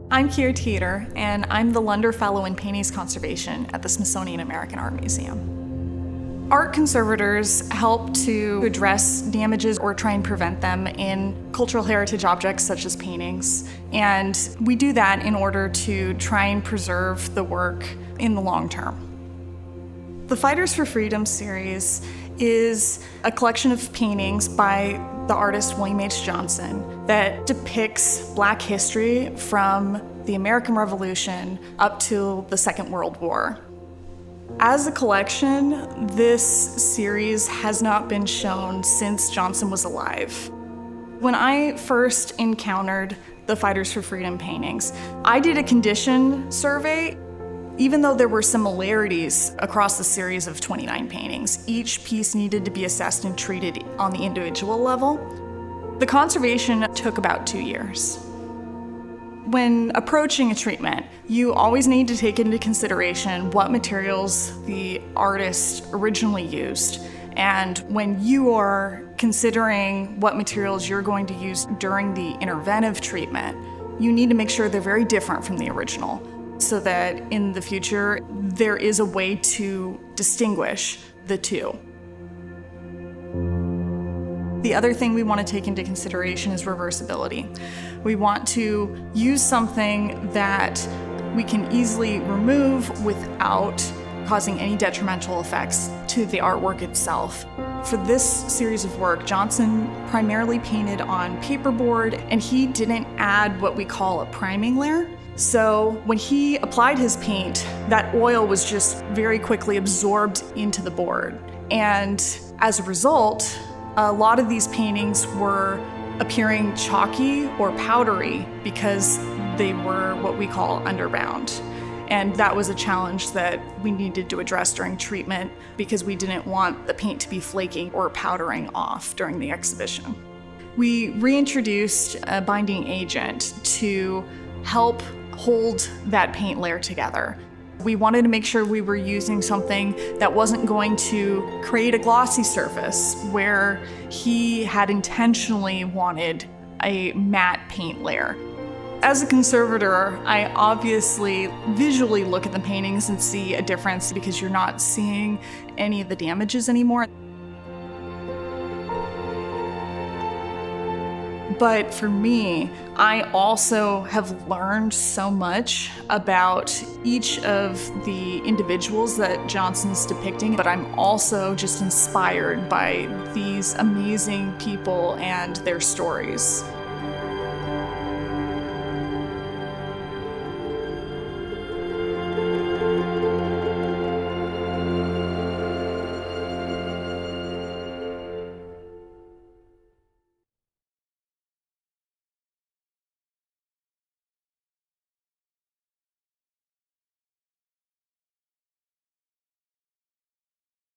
I'm Kiera Teeter, and I'm the Lunder Fellow in Paintings Conservation at the Smithsonian American Art Museum. Art conservators help to address damages or try and prevent them in cultural heritage objects such as paintings, and we do that in order to try and preserve the work in the long term. The Fighters for Freedom series is a collection of paintings by the artist William H. Johnson that depicts Black history from the American Revolution up to the Second World War. As a collection, this series has not been shown since Johnson was alive. When I first encountered the Fighters for Freedom paintings, I did a condition survey. Even though there were similarities across the series of 29 paintings, each piece needed to be assessed and treated on the individual level. The conservation took about 2 years. When approaching a treatment, you always need to take into consideration what materials the artist originally used. And when you are considering what materials you're going to use during the interventive treatment, you need to make sure they're very different from the original, so that in the future, there is a way to distinguish the two. The other thing we want to take into consideration is reversibility. We want to use something that we can easily remove without causing any detrimental effects to the artwork itself. For this series of work, Johnson primarily painted on paperboard, and he didn't add what we call a priming layer. So when he applied his paint, that oil was just very quickly absorbed into the board. And as a result, a lot of these paintings were appearing chalky or powdery because they were what we call underbound. And that was a challenge that we needed to address during treatment because we didn't want the paint to be flaking or powdering off during the exhibition. We reintroduced a binding agent to help hold that paint layer together. We wanted to make sure we were using something that wasn't going to create a glossy surface where he had intentionally wanted a matte paint layer. As a conservator, I obviously visually look at the paintings and see a difference because you're not seeing any of the damages anymore. But for me, I also have learned so much about each of the individuals that Johnson's depicting, but I'm also just inspired by these amazing people and their stories.